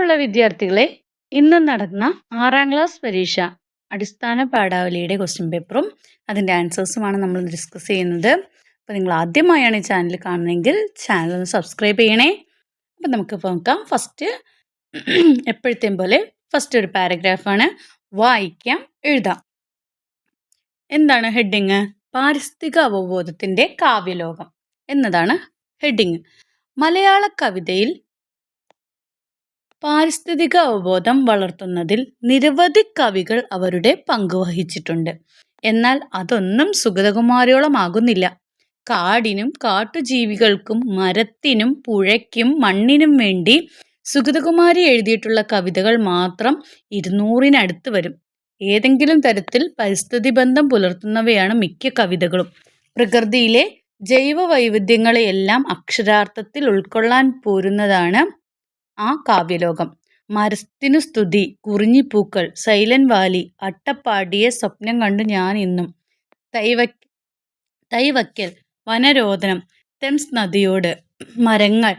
പ്രിയമുള്ള വിദ്യാർത്ഥികളെ, ഇന്ന് നടന്ന 6ാം ക്ലാസ് പരീക്ഷ അടിസ്ഥാന പാഠാവലിയുടെ ക്വസ്റ്റ്യൻ പേപ്പറും അതിൻ്റെ ആൻസേഴ്സുമാണ് നമ്മൾ ഡിസ്കസ് ചെയ്യുന്നത്. അപ്പോൾ നിങ്ങൾ ആദ്യമായാണ് ഈ ചാനൽ കാണുന്നതെങ്കിൽ ചാനൽ ഒന്ന് സബ്സ്ക്രൈബ് ചെയ്യണേ. അപ്പം നമുക്ക് നോക്കാം. ഫസ്റ്റ് എപ്പോഴത്തെയും പോലെ ഫസ്റ്റ് ഒരു പാരഗ്രാഫാണ്. വായിക്കാം, എഴുതാം. എന്താണ് ഹെഡിങ്? പാരിസ്ഥിതിക അവബോധത്തിൻ്റെ കാവ്യലോകം എന്നതാണ് ഹെഡിങ്. മലയാള കവിതയിൽ പാരിസ്ഥിതിക അവബോധം വളർത്തുന്നതിൽ നിരവധി കവികൾ അവരുടെ പങ്കുവഹിച്ചിട്ടുണ്ട്. എന്നാൽ അതൊന്നും സുഗതകുമാരിയോളമാകുന്നില്ല. കാടിനും കാട്ടുജീവികൾക്കും മരത്തിനും പുഴയ്ക്കും മണ്ണിനും വേണ്ടി സുഗതകുമാരി എഴുതിയിട്ടുള്ള കവിതകൾ മാത്രം 200-നടുത്ത് വരും. ഏതെങ്കിലും തരത്തിൽ പരിസ്ഥിതി ബന്ധം പുലർത്തുന്നവയാണ് മിക്ക കവിതകളും. പ്രകൃതിയിലെ ജൈവ വൈവിധ്യങ്ങളെയെല്ലാം അക്ഷരാർത്ഥത്തിൽ ഉൾക്കൊള്ളാൻ പോരുന്നതാണ് ആ കാവ്യലോകം. മരത്തിനു സ്തുതി, കുറിഞ്ഞിപ്പൂക്കൾ, സൈലന്റ് വാലി, അട്ടപ്പാടിയെ സ്വപ്നം കണ്ടു ഞാൻ ഇന്നും, തൈവയ്ക്കൽ, വനരോധനം, തെംസ് നദിയോട്, മരങ്ങൾ,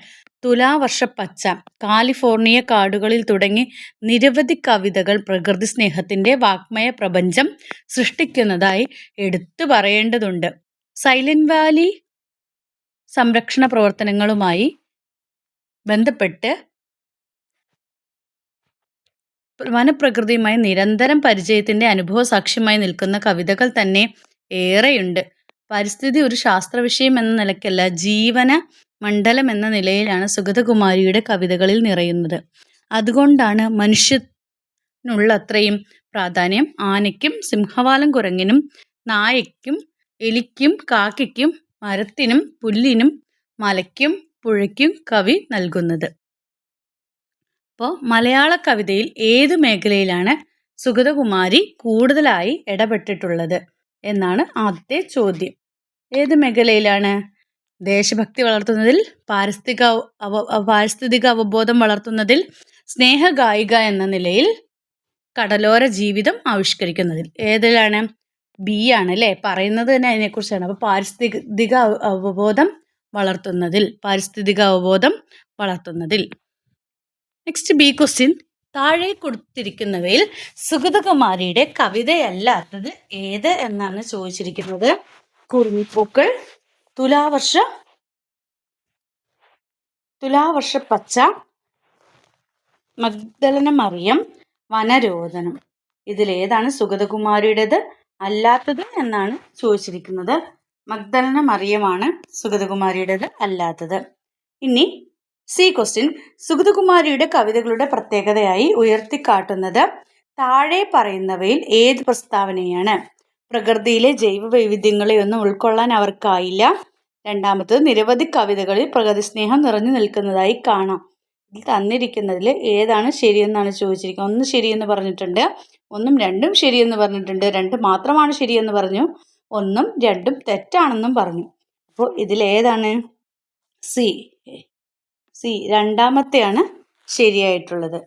തുലാവർഷപ്പച്ച, കാലിഫോർണിയ കാടുകളിൽ തുടങ്ങി നിരവധി കവിതകൾ പ്രകൃതി സ്നേഹത്തിൻ്റെ വാഗ്മയ പ്രപഞ്ചം സൃഷ്ടിക്കുന്നതായി എടുത്തു പറയേണ്ടതുണ്ട്. സൈലന്റ് വാലി സംരക്ഷണ പ്രവർത്തനങ്ങളുമായി ബന്ധപ്പെട്ട് വനപ്രകൃതിയുമായി നിരന്തരം പരിചയത്തിൻ്റെ അനുഭവ സാക്ഷ്യമായി നിൽക്കുന്ന കവിതകൾ തന്നെ ഏറെയുണ്ട്. പരിസ്ഥിതി ഒരു ശാസ്ത്രവിഷയം എന്ന നിലയ്ക്കല്ല, ജീവന മണ്ഡലം എന്ന നിലയിലാണ് സുഗതകുമാരിയുടെ കവിതകളിൽ നിറയുന്നത്. അതുകൊണ്ടാണ് മനുഷ്യനുള്ള അത്രയും പ്രാധാന്യം ആനയ്ക്കും സിംഹവാലൻ കുരങ്ങിനും നായയ്ക്കും എലിക്കും കാക്കയ്ക്കും മരത്തിനും പുല്ലിനും മലയ്ക്കും പുഴയ്ക്കും കവി നൽകുന്നത്. അപ്പോൾ മലയാള കവിതയിൽ ഏത് മേഖലയിലാണ് സുഗതകുമാരി കൂടുതലായി ഇടപെട്ടിട്ടുള്ളത് എന്നാണ് ആദ്യത്തെ ചോദ്യം. ഏത് മേഖലയിലാണ്? ദേശഭക്തി വളർത്തുന്നതിൽ, പാരിസ്ഥിതിക അവബോധം വളർത്തുന്നതിൽ, സ്നേഹഗായിക എന്ന നിലയിൽ കടലോര ജീവിതം ആവിഷ്കരിക്കുന്നതിൽ. ഏതിലാണ്? ബി ആണ് അല്ലേ? പറയുന്നത് തന്നെ അതിനെക്കുറിച്ചാണ്. അപ്പോൾ പാരിസ്ഥിതിക അവബോധം വളർത്തുന്നതിൽ. Next B question. താഴെ കൊടുത്തിരിക്കുന്നവയിൽ സുഗതകുമാരിയുടെ കവിതയല്ലാത്തത് ഏത് എന്നാണ് ചോദിച്ചിരിക്കുന്നത്. കുറിഞ്ഞിപ്പൂക്കൾ, തുലാവർഷപ്പച്ച, മഗ്ദലന മറിയം, വനരോധനം. ഇതിലേതാണ് സുഗതകുമാരിയുടേത് അല്ലാത്തത് എന്നാണ് ചോദിച്ചിരിക്കുന്നത്. മഗ്ദലന മറിയമാണ് സുഗതകുമാരിയുടേത് അല്ലാത്തത്. ഇനി സി ക്വസ്റ്റ്യൻ. സുഗതകുമാരിയുടെ കവിതകളുടെ പ്രത്യേകതയായി ഉയർത്തിക്കാട്ടുന്നത് താഴെ പറയുന്നവയിൽ ഏത് പ്രസ്താവനയാണ്? പ്രകൃതിയിലെ ജൈവ വൈവിധ്യങ്ങളെയൊന്നും ഉൾക്കൊള്ളാൻ അവർക്കായില്ല. രണ്ടാമത്തത്, നിരവധി കവിതകളിൽ പ്രകൃതി സ്നേഹം നിറഞ്ഞു നിൽക്കുന്നതായി കാണാം. ഇതിൽ തന്നിരിക്കുന്നതിൽ ഏതാണ് ശരിയെന്നാണ് ചോദിച്ചിരിക്കുന്നത്. 1 ശരിയെന്ന് പറഞ്ഞിട്ടുണ്ട്, 1ഉം 2ഉം ശരിയെന്ന് പറഞ്ഞിട്ടുണ്ട്, 2 മാത്രമാണ് ശരിയെന്ന് പറഞ്ഞു, 1ഉം 2ഉം തെറ്റാണെന്നും പറഞ്ഞു. അപ്പോൾ ഇതിലേതാണ്? സി രണ്ടാമത്തെയാണ് ശരിയായിട്ടുള്ളത്.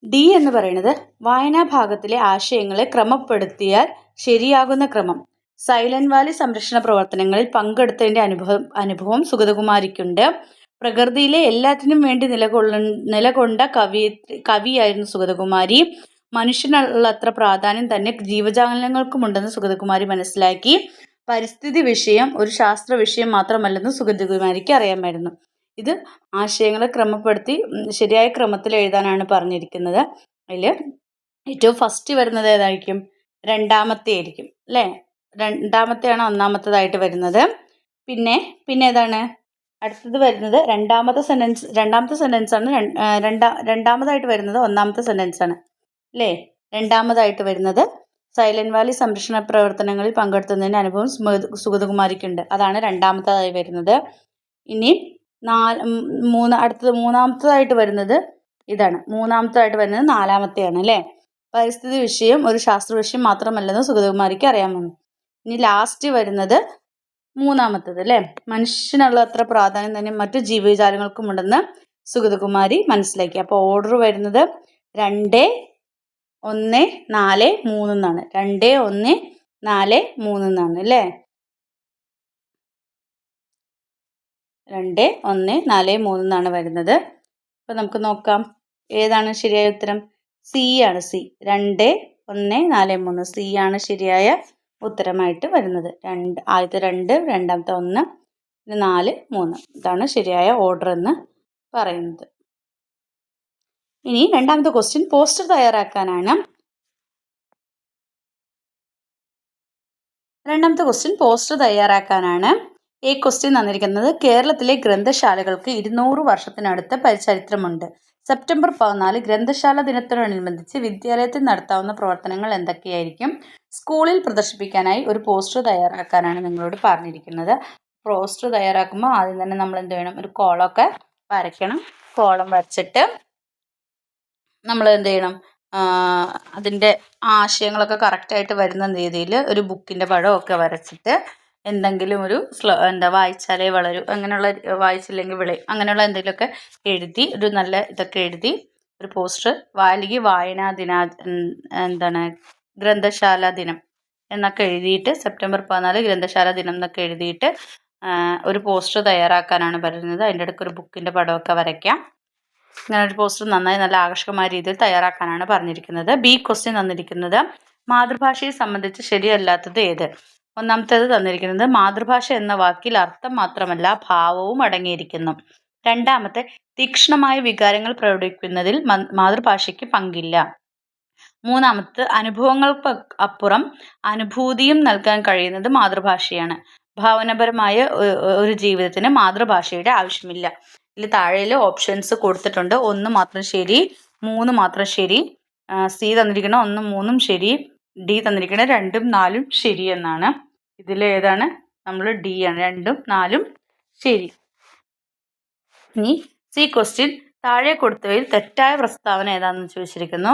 ഡി എന്ന് പറയുന്നത് വായനാ ഭാഗത്തിലെ ആശയങ്ങളെ ക്രമപ്പെടുത്തിയാൽ ശരിയാകുന്ന ക്രമം. സൈലന്റ് വാലി സംരക്ഷണ പ്രവർത്തനങ്ങളിൽ പങ്കെടുത്തതിൻ്റെ അനുഭവം സുഗതകുമാരിക്കുണ്ട്. പ്രകൃതിയിലെ എല്ലാത്തിനും വേണ്ടി നിലകൊണ്ട കവിയായിരുന്നു സുഗതകുമാരി. മനുഷ്യനുള്ളത്ര പ്രാധാന്യം തന്നെ ജീവജാലങ്ങൾക്കുമുണ്ടെന്ന് സുഗതകുമാരി മനസ്സിലാക്കി. പരിസ്ഥിതി വിഷയം ഒരു ശാസ്ത്ര വിഷയം മാത്രമല്ലെന്ന് സുഗതകുമാരിക്ക് അറിയാമായിരുന്നു. ഇത് ആശയങ്ങളെ ക്രമപ്പെടുത്തി ശരിയായ ക്രമത്തിൽ എഴുതാനാണ് പറഞ്ഞിരിക്കുന്നത്. അതിൽ ഏറ്റവും ഫസ്റ്റ് വരുന്നത് ഏതായിരിക്കും? രണ്ടാമത്തെ ആയിരിക്കും അല്ലേ? രണ്ടാമത്തെയാണ് ഒന്നാമത്തേതായിട്ട് വരുന്നത്. പിന്നെ ഏതാണ് അടുത്തത് വരുന്നത്? രണ്ടാമത്തെ സെൻറ്റൻസ് ആണ്. രണ്ടാമതായിട്ട് വരുന്നത് ഒന്നാമത്തെ സെൻറ്റൻസ് ആണ് അല്ലേ? രണ്ടാമതായിട്ട് വരുന്നത് സൈലന്റ് വാലി സംരക്ഷണ പ്രവർത്തനങ്ങളിൽ പങ്കെടുത്തതിൻ്റെ അനുഭവം സുഗതകുമാരിക്കുണ്ട്. അതാണ് രണ്ടാമത്തേതായി വരുന്നത്. ഇനി അടുത്തത് മൂന്നാമത്തേതായിട്ട് വരുന്നത് ഇതാണ്. മൂന്നാമത്തേതായിട്ട് വരുന്നത് നാലാമത്തെയാണ് അല്ലേ? പരിസ്ഥിതി വിഷയം ഒരു ശാസ്ത്ര വിഷയം മാത്രമല്ലെന്ന് സുഗതകുമാരിക്ക് അറിയാമെന്ന്. ഇനി ലാസ്റ്റ് വരുന്നത് മൂന്നാമത്തേത് അല്ലേ? മനുഷ്യനുള്ള അത്ര പ്രാധാന്യം തന്നെ മറ്റു ജീവജാലങ്ങൾക്കുമുണ്ടെന്ന് സുഗതകുമാരി മനസ്സിലാക്കി. അപ്പോൾ ഓർഡർ വരുന്നത് 2, 1, 4, 3 എന്നാണ്. 2, 1, 4, 3 എന്നാണ് അല്ലേ? 2, 1, 4, 3 എന്നാണ് വരുന്നത്. അപ്പോൾ നമുക്ക് നോക്കാം ഏതാണ് ശരിയായ ഉത്തരം. സി ആണ്. സി 2, 1, 4, 3 സി ആണ് ശരിയായ ഉത്തരമായിട്ട് വരുന്നത്. ആദ്യത്തെ 2, രണ്ടാമത്തെ 1, പിന്നെ 4, 3 ഇതാണ് ശരിയായ ഓർഡർ എന്ന് പറയുന്നത്. ഇനി രണ്ടാമത്തെ ക്വസ്റ്റ്യൻ പോസ്റ്റർ തയ്യാറാക്കാനാണ്. ഈ ക്വസ്റ്റ്യൻ തന്നിരിക്കുന്നത് കേരളത്തിലെ ഗ്രന്ഥശാലകൾക്ക് 200 വർഷത്തിനടുത്ത ചരിത്രമുണ്ട്. സെപ്റ്റംബർ 14 ഗ്രന്ഥശാല ദിനത്തോടനുബന്ധിച്ച് വിദ്യാലയത്തിൽ നടത്താവുന്ന പ്രവർത്തനങ്ങൾ എന്തൊക്കെയായിരിക്കും? സ്കൂളിൽ പ്രദർശിപ്പിക്കാനായി ഒരു പോസ്റ്റർ തയ്യാറാക്കാനാണ് നിങ്ങളോട് പറഞ്ഞിരിക്കുന്നത്. പോസ്റ്റർ തയ്യാറാക്കുമ്പോൾ ആദ്യം തന്നെ നമ്മൾ എന്ത് ചെയ്യണം? ഒരു കോളമൊക്കെ വരയ്ക്കണം. കോളം വരച്ചിട്ട് നമ്മൾ എന്ത് ചെയ്യണം? അതിൻ്റെ ആശയങ്ങളൊക്കെ കറക്റ്റായിട്ട് വരുന്ന രീതിയിൽ ഒരു ബുക്കിൻ്റെ പടമൊക്കെ വരച്ചിട്ട് എന്തെങ്കിലും ഒരു വായിച്ചാലേ വളരൂ, അങ്ങനെയുള്ള വായിച്ചില്ലെങ്കിൽ വിളയും, അങ്ങനെയുള്ള എന്തെങ്കിലുമൊക്കെ എഴുതി ഒരു നല്ല ഇതൊക്കെ എഴുതി ഒരു പോസ്റ്റർ അല്ലെങ്കിൽ വായനാ ദിന ഗ്രന്ഥശാല ദിനം എന്നൊക്കെ എഴുതിയിട്ട് സെപ്റ്റംബർ 14 ഗ്രന്ഥശാല ദിനം എന്നൊക്കെ എഴുതിയിട്ട് ഒരു പോസ്റ്റർ തയ്യാറാക്കാനാണ് പറയുന്നത്. അതിൻ്റെ ഇടയ്ക്ക് ഒരു ബുക്കിൻ്റെ പടമൊക്കെ വരയ്ക്കാം. ഇങ്ങനെ ഒരു പോസ്റ്റർ നന്നായി നല്ല ആകർഷകമായ രീതിയിൽ തയ്യാറാക്കാനാണ് പറഞ്ഞിരിക്കുന്നത്. ബി ക്വസ്റ്റ്യൻ തന്നിരിക്കുന്നത് മാതൃഭാഷയെ സംബന്ധിച്ച് ശരിയല്ലാത്തത് ഏത്? ഒന്നാമത്തേത് തന്നിരിക്കുന്നത് മാതൃഭാഷ എന്ന വാക്കിൽ അർത്ഥം മാത്രമല്ല ഭാവവും അടങ്ങിയിരിക്കുന്നു. രണ്ടാമത്തെ തീക്ഷ്ണമായ വികാരങ്ങൾ പ്രകടിപ്പിക്കുന്നതിൽ മാതൃഭാഷയ്ക്ക് പങ്കില്ല. മൂന്നാമത്തെ അനുഭവങ്ങൾക്ക് അപ്പുറം അനുഭൂതിയും നൽകാൻ കഴിയുന്നത് മാതൃഭാഷയാണ്. ഭാവനാപരമായ ഒരു ജീവിതത്തിന് മാതൃഭാഷയുടെ ആവശ്യമില്ല. ഇതിൽ താഴെ ഓപ്ഷൻസ് കൊടുത്തിട്ടുണ്ട്. 1 മാത്രം ശരി, 3 മാത്രം ശരി, സി തന്നിരിക്കുന്ന 1, 3 ശരി, ഡി തന്നിരിക്കുന്ന 2, 4 ശരി എന്നാണ്. ഇതിൽ ഏതാണ്? നമ്മൾ ഡി ആണ്. 2, 4 ശരി. ഇനി സി ക്വസ്റ്റ്യൻ താഴെ കൊടുത്തവയിൽ തെറ്റായ പ്രസ്താവന ഏതാണെന്ന് ചോദിച്ചിരിക്കുന്നു.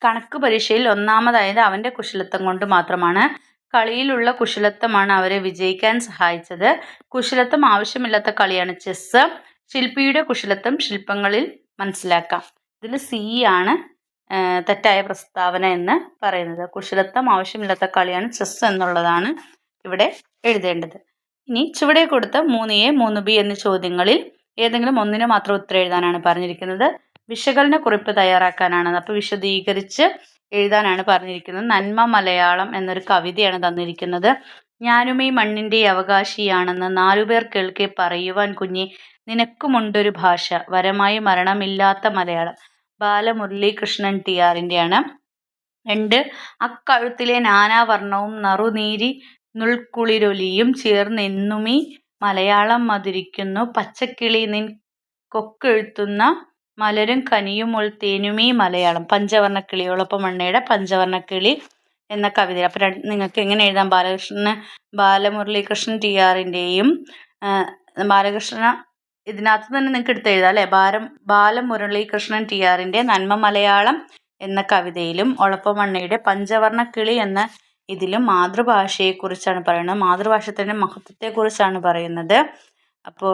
കണക്ക് പരീക്ഷയിൽ ഒന്നാമതായത് അവൻ്റെ കുശലത്വം കൊണ്ട് മാത്രമാണ്. കളിയിലുള്ള കുശലത്വമാണ് അവരെ വിജയിക്കാൻ സഹായിച്ചത്. കുശലത്വം ആവശ്യമില്ലാത്ത കളിയാണ് ചെസ്സ്. ശില്പിയുടെ കുശലത്വം ശില്പങ്ങളിൽ മനസ്സിലാക്കാം. ഇതിൽ സി ആണ് തെറ്റായ പ്രസ്താവന എന്ന് പറയുന്നത്. കുശലത്വം ആവശ്യമില്ലാത്ത കളിയാണ് ചെസ്സ് എന്നുള്ളതാണ് ഇവിടെ എഴുതേണ്ടത്. ഇനി ചുവടെ കൊടുത്ത 3A 3B എന്നീ ചോദ്യങ്ങളിൽ ഏതെങ്കിലും ഒന്നിന് മാത്രം ഉത്തരം എഴുതാനാണ് പറഞ്ഞിരിക്കുന്നത്. വിശകലന കുറിപ്പ് തയ്യാറാക്കാനാണ്. അപ്പോൾ വിശദീകരിച്ച് എഴുതാനാണ് പറഞ്ഞിരിക്കുന്നത്. നന്മ മലയാളം എന്നൊരു കവിതയാണ് തന്നിരിക്കുന്നത്. ഞാനും ഈ മണ്ണിൻ്റെ അവകാശിയാണെന്ന് 4 പേർ കേൾക്കെ പറയുവാൻ കുഞ്ഞെ നിനക്കുമുണ്ടൊരു ഭാഷ വരമായി മരണമില്ലാത്ത മലയാളം. ബാലമുരളീകൃഷ്ണൻ TRൻ്റെയാണ്. 2 അക്കഴുത്തിലെ നാനാവർണ്ണവും നറുനീരി നുൾക്കുളിരൊലിയും ചേർന്നെന്നുമീ മലയാളം മധുരിക്കുന്നു. പച്ചക്കിളി നിൻ കൊക്കെഴുത്തുന്ന മലരും കനിയുമൊൾ തേനുമീ മലയാളം. പഞ്ചവർണ്ണക്കിളി ഒളപ്പമണ്ണയുടെ പഞ്ചവർണ്ണക്കിളി എന്ന കവിത. അപ്പം നിങ്ങൾക്ക് എങ്ങനെ എഴുതാം? ബാലമുരളീകൃഷ്ണൻ TRൻ്റെയും ബാലകൃഷ്ണ ഇതിനകത്ത് തന്നെ നിങ്ങൾക്ക് എടുത്ത് എഴുതാം അല്ലേ. ബാലമുരളീകൃഷ്ണൻ TRൻ്റെ നന്മ മലയാളം എന്ന കവിതയിലും ഒളപ്പമണ്ണയുടെ പഞ്ചവർണ്ണക്കിളി എന്ന ഇതിലും മാതൃഭാഷയെക്കുറിച്ചാണ് പറയുന്നത്. മാതൃഭാഷത്തിൻ്റെ മഹത്വത്തെക്കുറിച്ചാണ് പറയുന്നത്. അപ്പോൾ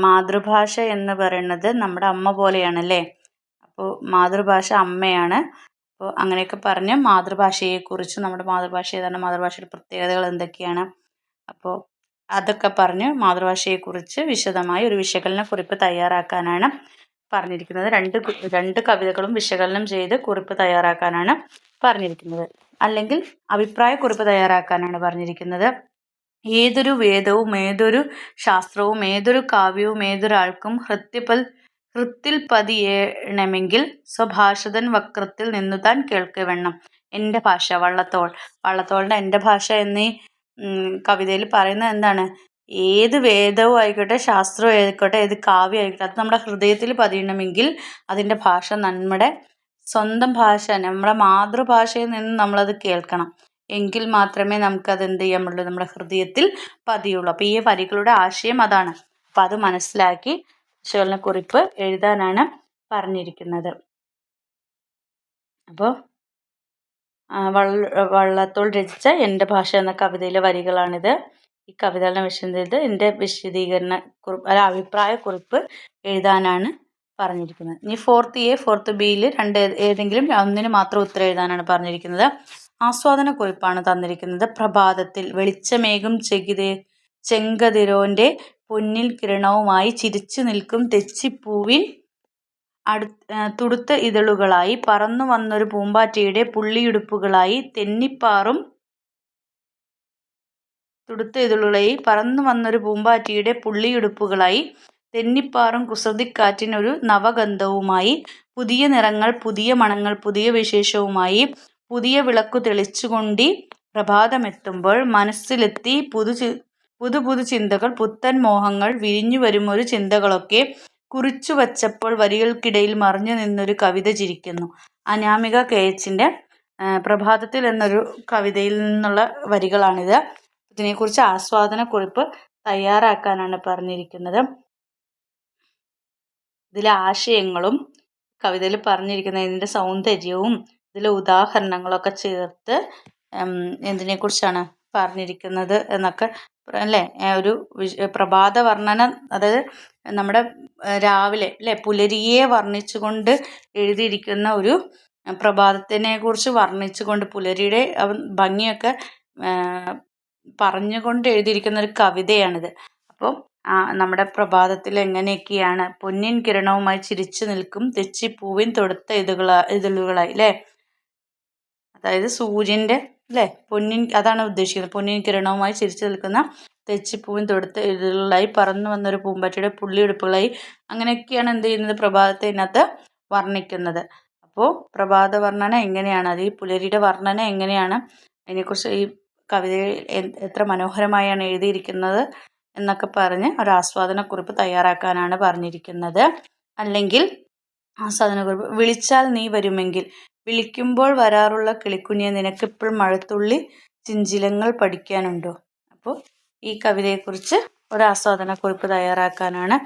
മാതൃഭാഷ എന്ന് പറയുന്നത് നമ്മുടെ അമ്മ പോലെയാണല്ലേ. അപ്പോൾ മാതൃഭാഷ അമ്മയാണ്. അപ്പോൾ അങ്ങനെയൊക്കെ പറഞ്ഞ് മാതൃഭാഷയെക്കുറിച്ച് നമ്മുടെ മാതൃഭാഷ ഏതാണ്, മാതൃഭാഷയുടെ പ്രത്യേകതകൾ എന്തൊക്കെയാണ്, അപ്പോൾ അതൊക്കെ പറഞ്ഞ് മാതൃഭാഷയെക്കുറിച്ച് വിശദമായി ഒരു വിശകലന കുറിപ്പ് തയ്യാറാക്കാനാണ് പറഞ്ഞിരിക്കുന്നത്. രണ്ട് കവിതകളും വിശകലനം ചെയ്ത് കുറിപ്പ് തയ്യാറാക്കാനാണ് പറഞ്ഞിരിക്കുന്നത്. അല്ലെങ്കിൽ അഭിപ്രായക്കുറിപ്പ് തയ്യാറാക്കാനാണ് പറഞ്ഞിരിക്കുന്നത്. ഏതൊരു വേദവും ഏതൊരു ശാസ്ത്രവും ഏതൊരു കാവ്യവും ഏതൊരാൾക്കും ഹൃത്തിൽ പതിയണമെങ്കിൽ സ്വഭാഷതൻ വക്രത്തിൽ നിന്നു താൻ കേൾക്കവണ്ണം. എൻ്റെ ഭാഷ വള്ളത്തോളിൻ്റെ എൻ്റെ ഭാഷ എന്നീ കവിതയിൽ പറയുന്നത് എന്താണ്? ഏത് വേദവും ആയിക്കോട്ടെ, ശാസ്ത്രവും ആയിക്കോട്ടെ, ഏത് കാവ്യം ആയിക്കോട്ടെ, അത് നമ്മുടെ ഹൃദയത്തിൽ പതിയണമെങ്കിൽ അതിൻ്റെ ഭാഷ നമ്മുടെ സ്വന്തം ഭാഷ, നമ്മുടെ മാതൃഭാഷയിൽ നിന്ന് നമ്മളത് കേൾക്കണം. എങ്കിൽ മാത്രമേ നമുക്കത് എന്ത് ചെയ്യാൻ പറ്റുള്ളൂ, നമ്മുടെ ഹൃദയത്തിൽ പതിയുള്ളൂ. അപ്പോൾ ഈ വരികളുടെ ആശയം അതാണ്. അപ്പോൾ അത് മനസ്സിലാക്കി വിശകലനക്കുറിപ്പ് എഴുതാനാണ് പറഞ്ഞിരിക്കുന്നത്. അപ്പോൾ വള്ളത്തോൾ രചിച്ച എൻ്റെ ഭാഷ എന്ന കവിതയിലെ വരികളാണിത്. ഈ കവിതകളുടെ വിഷയം ചെയ്ത് എൻ്റെ അഭിപ്രായക്കുറിപ്പ് എഴുതാനാണ് പറഞ്ഞിരിക്കുന്നത്. ഇനി 4th A 4th Bയിൽ ഏതെങ്കിലും ഒന്നിന് മാത്രം ഉത്തരം എഴുതാനാണ് പറഞ്ഞിരിക്കുന്നത്. ആസ്വാദനക്കുറിപ്പാണ് തന്നിരിക്കുന്നത്. പ്രഭാതത്തിൽ വെളിച്ചമേകും ചെങ്കതിരോൻ്റെ പൊന്നിൽ കിരണവുമായി ചിരിച്ചു നിൽക്കും തെച്ചിപ്പൂവിൻ തുടുത്ത ഇതളുകളായി പറന്നു വന്നൊരു പൂമ്പാറ്റയുടെ പുള്ളിയുടുപ്പുകളായി തെന്നിപ്പാറും തുടുത്ത ഇതളുകളായി പറന്നു വന്നൊരു പൂമ്പാറ്റയുടെ പുള്ളിയുടുപ്പുകളായി തെന്നിപ്പാറും കുസൃതിക്കാറ്റിനൊരു നവഗന്ധവുമായി പുതിയ നിറങ്ങൾ, പുതിയ മണങ്ങൾ, പുതിയ വിശേഷവുമായി പുതിയ വിളക്കു തെളിച്ചുകൊണ്ടി പ്രഭാതമെത്തുമ്പോൾ മനസ്സിലെത്തി പുതു ചിന്തകൾ, പുത്തൻ മോഹങ്ങൾ വിരിഞ്ഞു വരുമൊരു ചിന്തകളൊക്കെ കുറിച്ചു വച്ചപ്പോൾ വരികൾക്കിടയിൽ മറഞ്ഞു നിന്നൊരു കവിത ചിരിക്കുന്നു. അനാമിക KH-ൻ്റെ പ്രഭാതത്തിൽ എന്നൊരു കവിതയിൽ നിന്നുള്ള വരികളാണിത്. ഇതിനെക്കുറിച്ച് ആസ്വാദനക്കുറിപ്പ് തയ്യാറാക്കാനാണ് പറഞ്ഞിരിക്കുന്നത്. ഇതിലെ ആശയങ്ങളും കവിതയിൽ പറഞ്ഞിരിക്കുന്ന ഇതിൻ്റെ സൗന്ദര്യവും ഇതിലെ ഉദാഹരണങ്ങളൊക്കെ ചേർത്ത് എന്തിനെക്കുറിച്ചാണ് പറഞ്ഞിരിക്കുന്നത് എന്നൊക്കെ അല്ലേ, ഒരു പ്രഭാത വർണ്ണന, അതായത് നമ്മുടെ രാവിലെ അല്ലേ പുലരിയെ വർണ്ണിച്ചുകൊണ്ട് എഴുതിയിരിക്കുന്ന ഒരു പ്രഭാതത്തിനെ കുറിച്ച് വർണ്ണിച്ചുകൊണ്ട് പുലരിയുടെ ഭംഗിയൊക്കെ പറഞ്ഞുകൊണ്ട് എഴുതിയിരിക്കുന്ന ഒരു കവിതയാണിത്. അപ്പോൾ നമ്മുടെ പ്രഭാതത്തിൽ എങ്ങനെയൊക്കെയാണ് പൊന്നിൻ കിരണവുമായി ചിരിച്ചു നിൽക്കും തെച്ചിപ്പൂവിൻ തൊടുത്ത ഇതളുകളായി അല്ലേ, അതായത് സൂര്യൻ്റെ അല്ലേ അതാണ് ഉദ്ദേശിക്കുന്നത്. പൊന്നിൻ കിരണവുമായി ചിരിച്ചു നിൽക്കുന്ന തെച്ചിപ്പൂവിൻ തൊടുത്ത ഇതളുകളായി പറന്നു വന്നൊരു പൂമ്പാറ്റയുടെ പുള്ളിയുടുപ്പുകളായി, അങ്ങനെയൊക്കെയാണ് എന്ത് ചെയ്യുന്നത് പ്രഭാതത്തെ ഇതിനകത്ത് വർണ്ണിക്കുന്നത്. അപ്പോൾ പ്രഭാത വർണ്ണന എങ്ങനെയാണ്, അത് ഈ പുലരിയുടെ വർണ്ണന എങ്ങനെയാണ്, അതിനെക്കുറിച്ച് ഈ കവിതയിൽ എത്ര മനോഹരമായാണ് എഴുതിയിരിക്കുന്നത് എന്നൊക്കെ പറഞ്ഞ് ഒരു ആസ്വാദനക്കുറിപ്പ് തയ്യാറാക്കാനാണ് പറഞ്ഞിരിക്കുന്നത്. അല്ലെങ്കിൽ ആസ്വാദനക്കുറിപ്പ്: വിളിച്ചാൽ നീ വരുമെങ്കിൽ, വിളിക്കുമ്പോൾ വരാറുള്ള കിളിക്കുഞ്ഞെ, നിനക്കിപ്പോൾ മഴത്തുള്ളി ചിഞ്ചിലങ്ങൾ പഠിക്കാനുണ്ടോ. അപ്പോൾ ഈ കവിതയെക്കുറിച്ച് ഒരു ആസ്വാദനക്കുറിപ്പ് തയ്യാറാക്കാനാണ്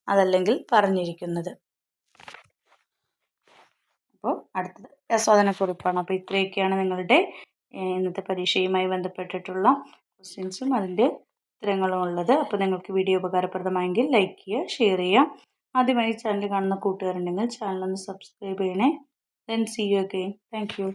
അതല്ലെങ്കിൽ പറഞ്ഞിരിക്കുന്നത്. അപ്പോൾ അടുത്തത് ആസ്വാദനക്കുറിപ്പാണ്. അപ്പോൾ ഇത്രയൊക്കെയാണ് നിങ്ങളുടെ ഇന്നത്തെ പരീക്ഷയുമായി ബന്ധപ്പെട്ടിട്ടുള്ള ക്വസ്റ്റ്യൻസും അതിൻ്റെ ഉത്തരങ്ങളും ഉള്ളത്. അപ്പോൾ നിങ്ങൾക്ക് വീഡിയോ ഉപകാരപ്രദമായെങ്കിൽ ലൈക്ക് ചെയ്യുക, ഷെയർ ചെയ്യുക. ആദ്യമായി ചാനൽ കാണുന്ന കൂട്ടുകാരുണ്ടെങ്കിൽ ചാനലൊന്ന് സബ്സ്ക്രൈബ് ചെയ്യണേ. Then see you again. Thank you.